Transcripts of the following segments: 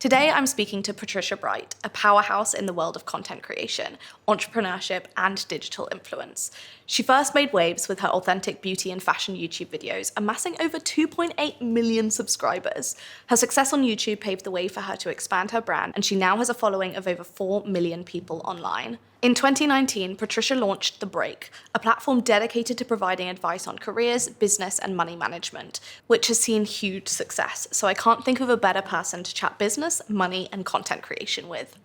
Today, I'm speaking to Patricia Bright, a powerhouse in the world of content creation, entrepreneurship, and digital influence. She first made waves with her authentic beauty and fashion YouTube videos, amassing over 2.8 million subscribers. Her success on YouTube paved the way for her to expand her brand, and she now has a following of over 4 million people online. In 2019, Patricia launched The Break, a platform dedicated to providing advice on careers, business, and money management, which has seen huge success. So I can't think of a better person to chat business, money, and content creation with.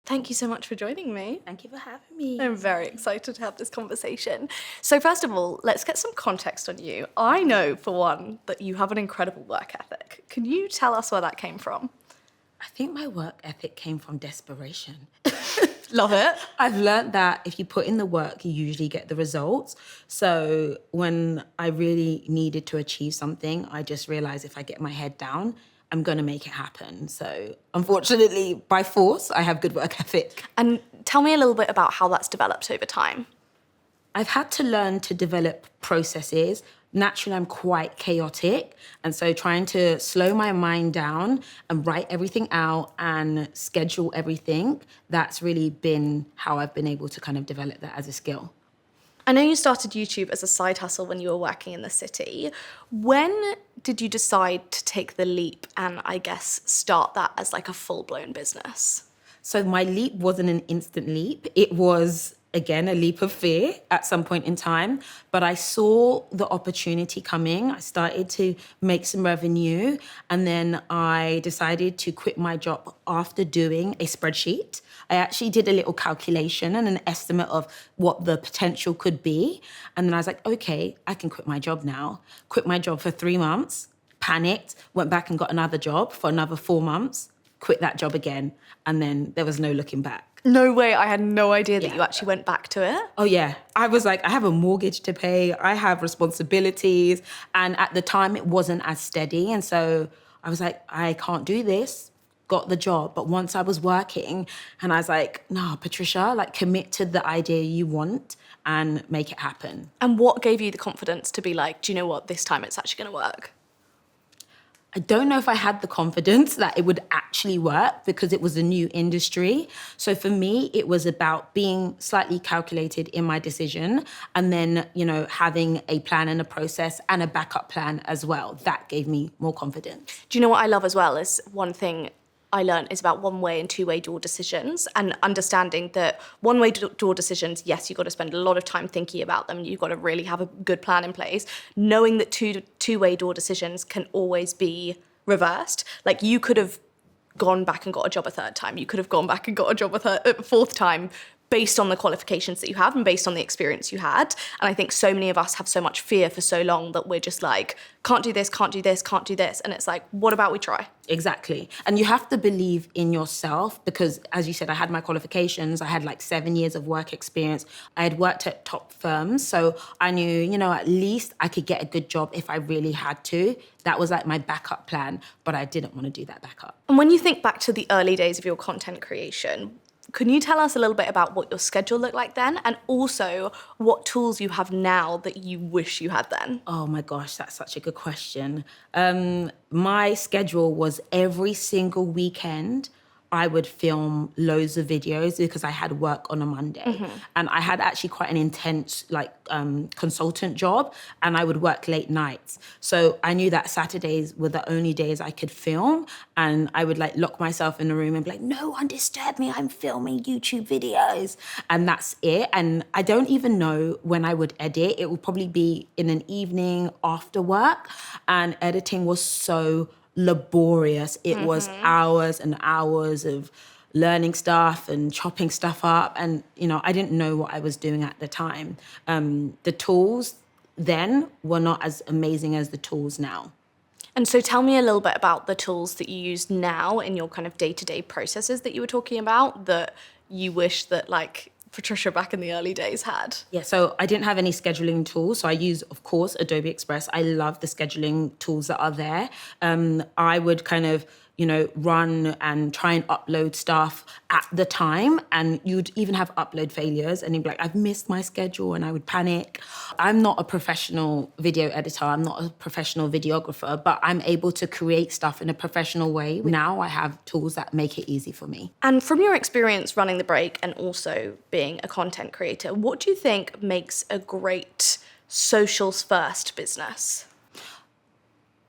Thank you so much for joining me. Thank you for having me. I'm very excited to have this conversation. So first of all, let's get some context on you. I know, for one, that you have an incredible work ethic. Can you tell us where that came from? I think my work ethic came from desperation. Love it. I've learned that if you put in the work, you usually get the results. So when I really needed to achieve something, I just realized if I get my head down, I'm going to make it happen. So unfortunately, by force, I have good work ethic. And tell me a little bit about how that's developed over time. I've had to learn to develop processes. Naturally, I'm quite chaotic. And so trying to slow my mind down and write everything out and schedule everything, that's really been how I've been able to kind of develop that as a skill. I know you started YouTube as a side hustle when you were working in the city. When did you decide to take the leap and, I guess, start that as like a full-blown business? So my leap wasn't an instant leap. It was, again, a leap of fear at some point in time. But I saw the opportunity coming. I started to make some revenue. And then I decided to quit my job after doing a spreadsheet. I actually did a little calculation and an estimate of what the potential could be. And then I was like, okay, I can quit my job now. Quit my job for 3 months, panicked, went back and got another job for another 4 months, quit that job again. And then there was no looking back. No way, I had no idea that you actually went back to it. Oh yeah, I was like, I have a mortgage to pay, I have responsibilities. And at the time it wasn't as steady. And so I was like, I can't do this. Got the job. But once I was working and I was like, no, Patricia, like commit to the idea you want and make it happen. And what gave you the confidence to be like, do you know what, this time it's actually going to work? I don't know if I had the confidence that it would actually work because it was a new industry. So for me, it was about being slightly calculated in my decision and then, having a plan and a process and a backup plan as well. That gave me more confidence. Do you know what I love as well is one thing I learned is about one-way and two-way door decisions and understanding that one-way door decisions, yes, you've got to spend a lot of time thinking about them. You've got to really have a good plan in place. Knowing that two-way door decisions can always be reversed. Like you could have gone back and got a job a third time. You could have gone back and got a job a fourth time based on the qualifications that you have and based on the experience you had. And I think so many of us have so much fear for so long that we're just like, can't do this, can't do this, can't do this. And it's like, what about we try? Exactly. And you have to believe in yourself because, as you said, I had my qualifications. I had like 7 years of work experience. I had worked at top firms. So I knew, at least I could get a good job if I really had to. That was like my backup plan, but I didn't want to do that backup. And when you think back to the early days of your content creation, can you tell us a little bit about what your schedule looked like then and also what tools you have now that you wish you had then? Oh my gosh, that's such a good question. My schedule was every single weekend I would film loads of videos because I had work on a Monday. Mm-hmm. And I had actually quite an intense consultant job and I would work late nights. So I knew that Saturdays were the only days I could film and I would lock myself in a room and be like, no one disturb me, I'm filming YouTube videos. And that's it. And I don't even know when I would edit. It would probably be in an evening after work. And editing was so laborious. It was hours and hours of learning stuff and chopping stuff up. And, I didn't know what I was doing at the time. The tools then were not as amazing as the tools now. And so tell me a little bit about the tools that you use now in your kind of day-to-day processes that you were talking about that you wish that Patricia back in the early days had? Yeah, so I didn't have any scheduling tools. So I use, of course, Adobe Express. I love the scheduling tools that are there. I would kind of run and try and upload stuff at the time, and you'd even have upload failures, and you'd be like, I've missed my schedule, and I would panic. I'm not a professional video editor, I'm not a professional videographer, but I'm able to create stuff in a professional way. Now I have tools that make it easy for me. And from your experience running the break and also being a content creator, what do you think makes a great socials first business?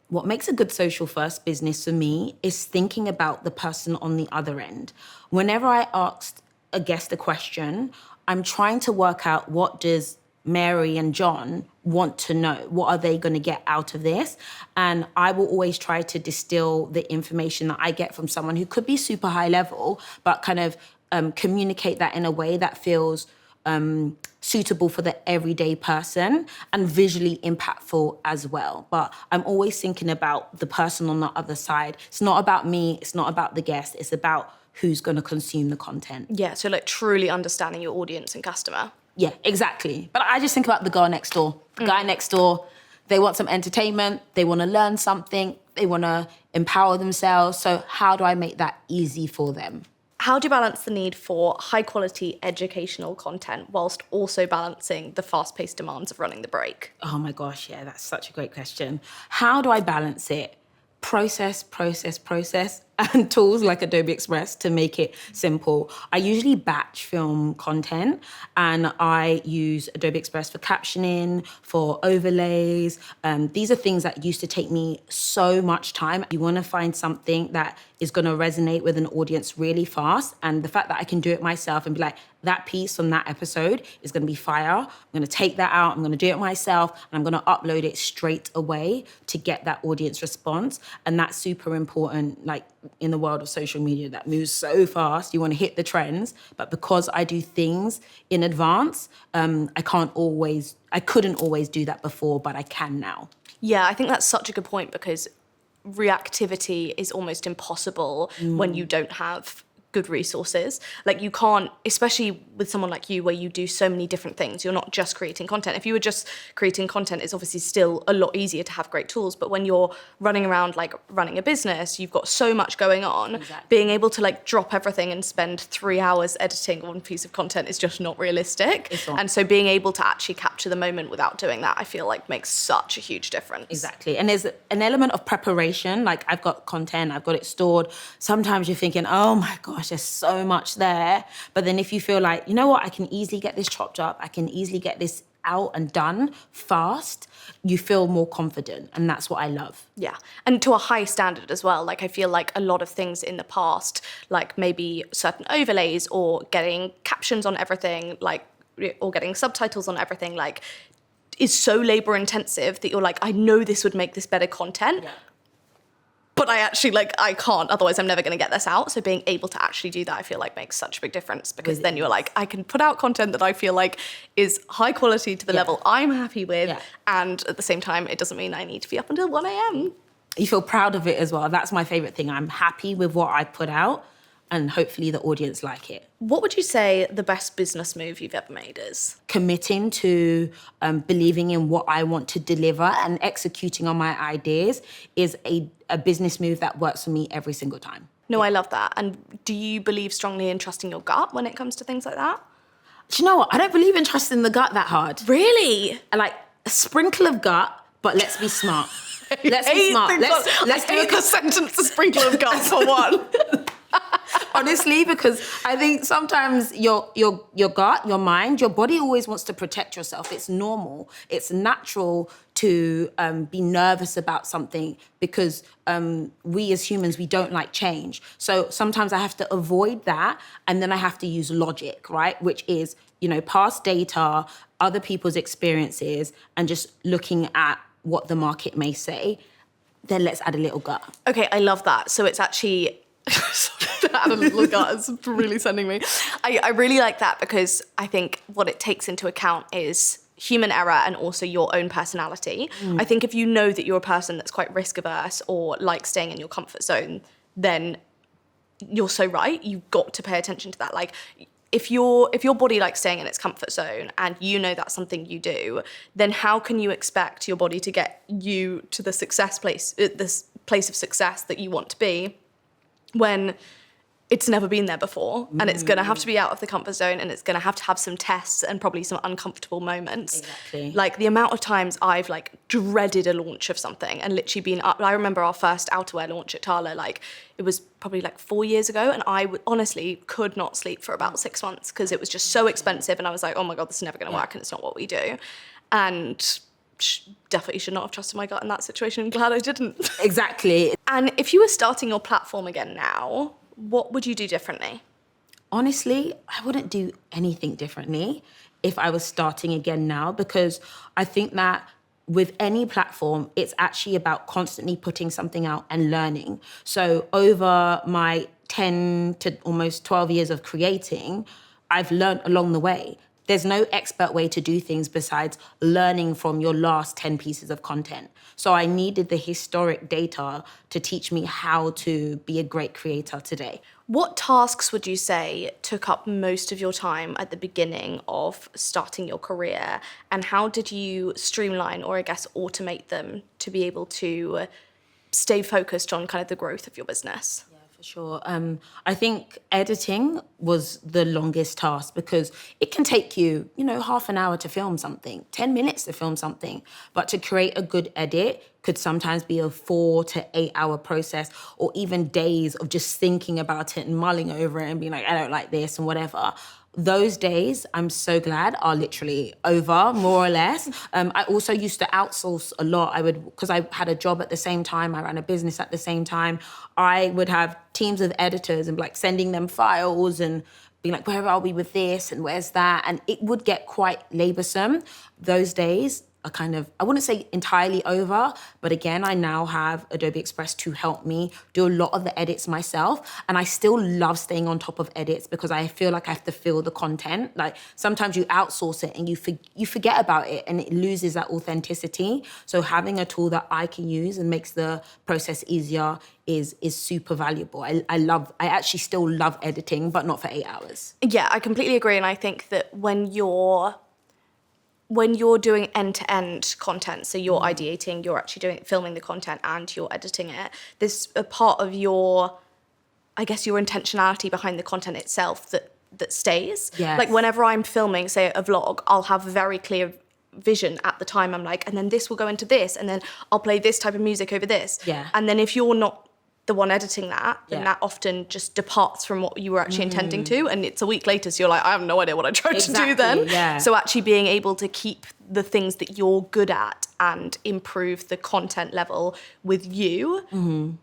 What makes a good social first business for me is thinking about the person on the other end. Whenever I ask a guest a question, I'm trying to work out, what does Mary and John want to know? What are they going to get out of this? And I will always try to distill the information that I get from someone who could be super high level, but kind of communicate that in a way that feels suitable for the everyday person and visually impactful as well. But I'm always thinking about the person on the other side. It's not about me, it's not about the guest, it's about who's going to consume the content. Yeah, so like truly understanding your audience and customer. Yeah, exactly. But I just think about the girl next door. The guy next door, they want some entertainment, they want to learn something, they want to empower themselves. So how do I make that easy for them? How do you balance the need for high quality educational content whilst also balancing the fast paced demands of running the break? Oh my gosh, yeah, that's such a great question. How do I balance it? Process, and tools like Adobe Express to make it simple. I usually batch film content, and I use Adobe Express for captioning, for overlays. These are things that used to take me so much time. You want to find something that is going to resonate with an audience really fast, and the fact that I can do it myself and be like, that piece from that episode is going to be fire. I'm going to take that out, I'm going to do it myself, and I'm going to upload it straight away to get that audience response. And that's super important, like in the world of social media that moves so fast. You want to hit the trends, but because I do things in advance, I couldn't always do that before, but I can now. Yeah, I think that's such a good point, because reactivity is almost impossible when you don't have good resources. Like you can't, especially with someone like you where you do so many different things, you're not just creating content. If you were just creating content, it's obviously still a lot easier to have great tools, but when you're running around like running a business, you've got so much going on. Exactly. Being able to like drop everything and spend 3 hours editing one piece of content is just not realistic. It's not. And so being able to actually capture the moment without doing that, I feel like makes such a huge difference. Exactly. And there's an element of preparation. Like I've got content, I've got it stored. Sometimes you're thinking, oh my gosh, there's so much there. But then if you feel like, you know what, I can easily get this chopped up, I can easily get this out and done fast, you feel more confident. And that's what I love. Yeah. And to a high standard as well. Like I feel like a lot of things in the past, like maybe certain overlays or getting captions on everything, like, or getting subtitles on everything, like is so labor intensive that you're like, I know this would make this better content. Yeah. But I actually, I can't, otherwise I'm never going to get this out. So being able to actually do that, I feel like makes such a big difference, because then you're like, I can put out content that I feel like is high quality to the level I'm happy with. Yeah. And at the same time, it doesn't mean I need to be up until 1 a.m. You feel proud of it as well. That's my favorite thing. I'm happy with what I put out, and hopefully the audience like it. What would you say the best business move you've ever made is? Committing to believing in what I want to deliver and executing on my ideas is a business move that works for me every single time. No, I love that. And do you believe strongly in trusting your gut when it comes to things like that? Do you know what? I don't believe in trusting the gut that hard. Really? I like a sprinkle of gut, but let's be smart. Let's be smart. Let's do the sentence, a sprinkle of gut for one. Honestly, because I think sometimes your gut, your mind, your body always wants to protect yourself. It's normal. It's natural to be nervous about something, because we as humans, we don't like change. So sometimes I have to avoid that, and then I have to use logic, right? Which is, past data, other people's experiences, and just looking at what the market may say. Then let's add a little gut. Okay, I love that. So it's actually... add a little gut is really sending me. I really like that, because I think what it takes into account is human error and also your own personality. I think if you know that you're a person that's quite risk averse or likes staying in your comfort zone, then you're so right. You've got to pay attention to that. Like if your body likes staying in its comfort zone and you know that's something you do, then how can you expect your body to get you to the success place, this place of success that you want to be, when it's never been there before, and it's going to have to be out of the comfort zone, and it's going to have some tests and probably some uncomfortable moments. Exactly. Like the amount of times I've like dreaded a launch of something and literally been up. I remember our first outerwear launch at Tala, like it was probably like 4 years ago, and I honestly could not sleep for about 6 months because it was just so expensive, and I was like, oh my God, this is never going to work, and it's not what we do. And definitely should not have trusted my gut in that situation. I'm glad I didn't. Exactly. And if you were starting your platform again now, what would you do differently? Honestly, I wouldn't do anything differently if I was starting again now, because I think that with any platform, it's actually about constantly putting something out and learning. So over my 10 to almost 12 years of creating, I've learned along the way. There's no expert way to do things besides learning from your last 10 pieces of content. So I needed the historic data to teach me how to be a great creator today. What tasks would you say took up most of your time at the beginning of starting your career, and how did you streamline or I guess automate them to be able to stay focused on kind of the growth of your business? For sure. I think editing was the longest task because it can take you, half an hour to film something, 10 minutes to film something. But to create a good edit could sometimes be a 4 to 8 hour process, or even days of just thinking about it and mulling over it and being like, I don't like this and whatever. Those days, I'm so glad, are literally over, more or less. I also used to outsource a lot. Because I had a job at the same time, I ran a business at the same time. I would have teams of editors and like sending them files and being like, where are we with this and where's that? And it would get quite laborsome. Those days are kind of, I wouldn't say entirely over, but again, I now have Adobe Express to help me do a lot of the edits myself. And I still love staying on top of edits because I feel like I have to feel the content. Like sometimes you outsource it and you forget about it and it loses that authenticity. So having a tool that I can use and makes the process easier is super valuable. I actually still love editing, but not for 8 hours. Yeah, I completely agree. And I think that when you're doing end-to-end content, so you're ideating, you're actually filming the content and you're editing it, there's a part of your intentionality behind the content itself that stays. Yes. Like whenever I'm filming, say, a vlog, I'll have a very clear vision at the time. I'm like, and then this will go into this, and then I'll play this type of music over this. Yeah. And then if you're not the one editing that, then that often just departs from what you were actually intending to, and it's a week later, so you're like, I have no idea what I tried to do then. Yeah. So actually being able to keep the things that you're good at and improve the content level with you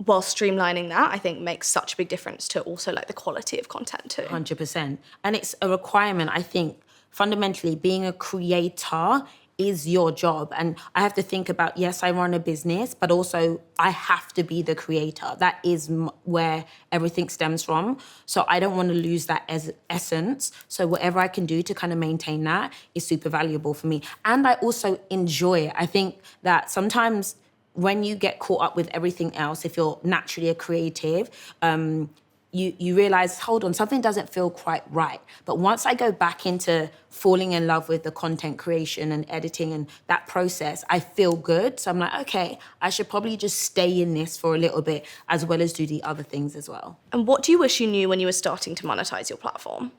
while streamlining that, I think makes such a big difference to also like the quality of content too. 100%. And it's a requirement, I think, fundamentally being a creator is your job. And I have to think about, yes, I run a business, but also I have to be the creator. That is where everything stems from. So I don't want to lose that as essence. So whatever I can do to kind of maintain that is super valuable for me. And I also enjoy it. I think that sometimes when you get caught up with everything else, if you're naturally a creative, you realize, hold on, something doesn't feel quite right. But once I go back into falling in love with the content creation and editing and that process, I feel good. So I'm like, okay, I should probably just stay in this for a little bit as well as do the other things as well. And what do you wish you knew when you were starting to monetize your platform?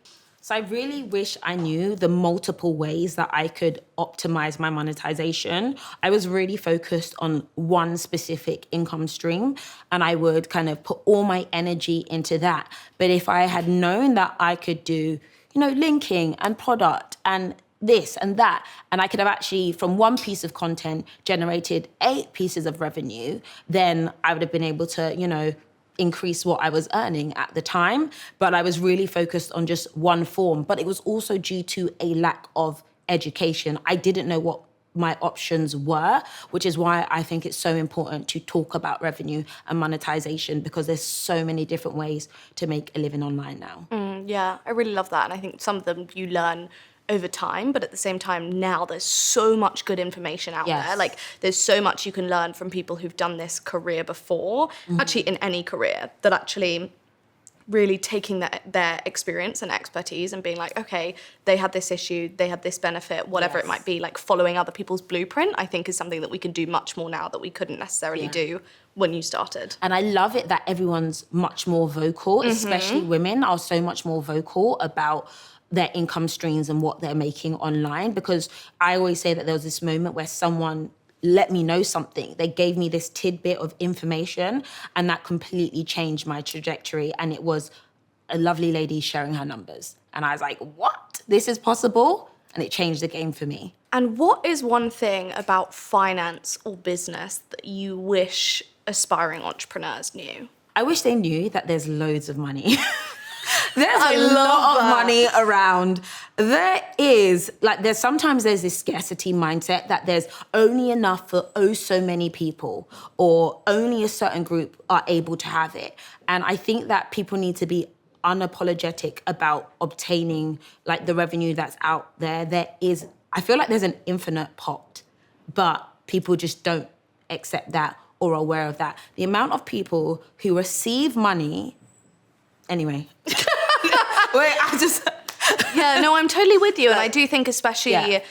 So I really wish I knew the multiple ways that I could optimize my monetization. I was really focused on one specific income stream and I would kind of put all my energy into that. But if I had known that I could do, linking and product and this and that, and I could have actually, from one piece of content, generated 8 pieces of revenue, then I would have been able to, increase what I was earning at the time, but I was really focused on just one form. But it was also due to a lack of education. I didn't know what my options were, which is why I think it's so important to talk about revenue and monetization, because there's so many different ways to make a living online now. Yeah, I really love that. And I think some of them you learn over time, but at the same time now there's so much good information out there. Like there's so much you can learn from people who've done this career before, actually in any career, that actually really taking their experience and expertise and being like, okay, they had this issue, they had this benefit, whatever it might be, like following other people's blueprint, I think is something that we can do much more now that we couldn't necessarily do when you started. And I love it that everyone's much more vocal, especially women are so much more vocal about their income streams and what they're making online, because I always say that there was this moment where someone let me know something. They gave me this tidbit of information and that completely changed my trajectory. And it was a lovely lady sharing her numbers. And I was like, what? This is possible? And it changed the game for me. And what is one thing about finance or business that you wish aspiring entrepreneurs knew? I wish they knew that there's loads of money. There's a lot of money around. Sometimes there's this scarcity mindset that there's only enough for so many people, or only a certain group are able to have it. And I think that people need to be unapologetic about obtaining like the revenue that's out there. I feel like there's an infinite pot, but people just don't accept that or are aware of that. The amount of people who receive money, anyway. Yeah, no, I'm totally with you. And I do think especially I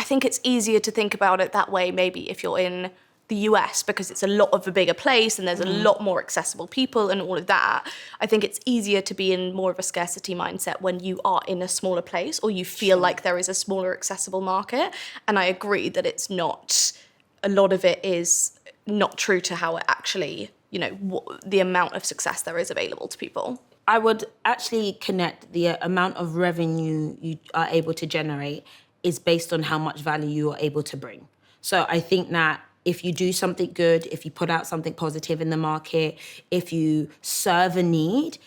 think it's easier to think about it that way maybe if you're in the US, because it's a lot of a bigger place and there's a lot more accessible people and all of that. I think it's easier to be in more of a scarcity mindset when you are in a smaller place or you feel like there is a smaller accessible market. And I agree that it's not, a lot of it is not true to how it actually, the amount of success there is available to people. I would actually connect the amount of revenue you are able to generate is based on how much value you are able to bring. So I think that if you do something good, if you put out something positive in the market, if you serve a need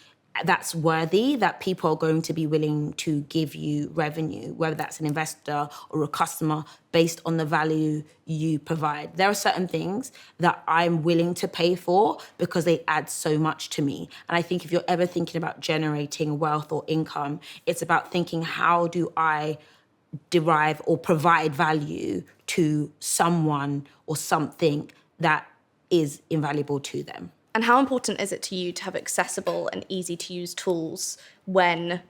that's worthy, that people are going to be willing to give you revenue, whether that's an investor or a customer, based on the value you provide. There are certain things that I'm willing to pay for because they add so much to me. And I think if you're ever thinking about generating wealth or income, it's about thinking, how do I derive or provide value to someone or something that is invaluable to them? And how important is it to you to have accessible and easy to use tools when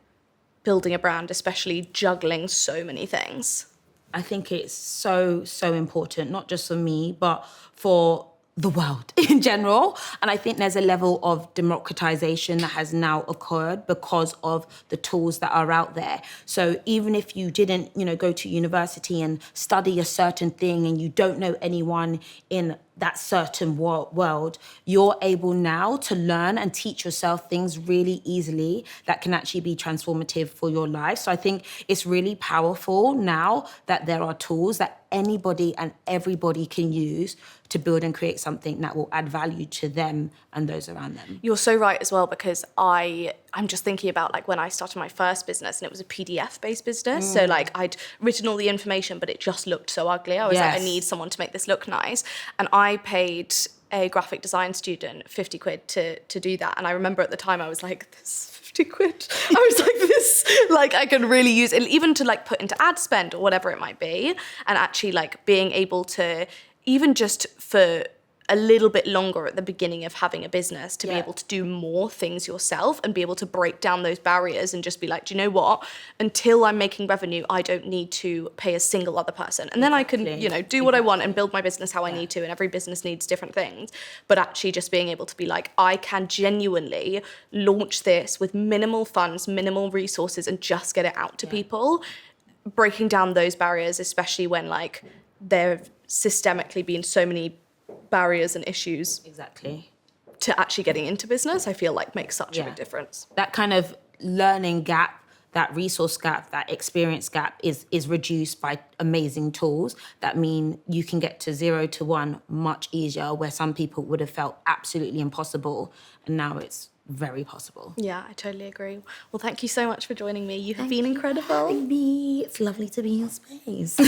building a brand, especially juggling so many things? I think it's so, so important, not just for me, but for the world in general. And I think there's a level of democratization that has now occurred because of the tools that are out there. So even if you didn't, go to university and study a certain thing and you don't know anyone in that certain world, you're able now to learn and teach yourself things really easily that can actually be transformative for your life. So I think it's really powerful now that there are tools that anybody and everybody can use to build and create something that will add value to them and those around them. You're so right as well, because I'm just thinking about like when I started my first business and it was a PDF-based business. So like I'd written all the information, but it just looked so ugly. I was like, I need someone to make this look nice. And I paid a graphic design student 50 quid to do that. And I remember at the time I was like, this 50 quid. I was like, this, like I can really use it, even to like put into ad spend or whatever it might be. And actually like being able to, even just for a little bit longer at the beginning of having a business, to be able to do more things yourself and be able to break down those barriers and just be like, do you know what? Until I'm making revenue, I don't need to pay a single other person. And then I can, do what I want and build my business how I need to. And every business needs different things. But actually just being able to be like, I can genuinely launch this with minimal funds, minimal resources, and just get it out to people. Breaking down those barriers, especially when like there have systemically been so many barriers and issues to actually getting into business, I feel like makes such a big difference. That kind of learning gap, that resource gap, that experience gap is reduced by amazing tools that mean you can get to 0 to 1 much easier, where some people would have felt absolutely impossible, and now it's very possible. Yeah, I totally agree. Well, thank you so much for joining me. You have been incredible. It's lovely to be in space.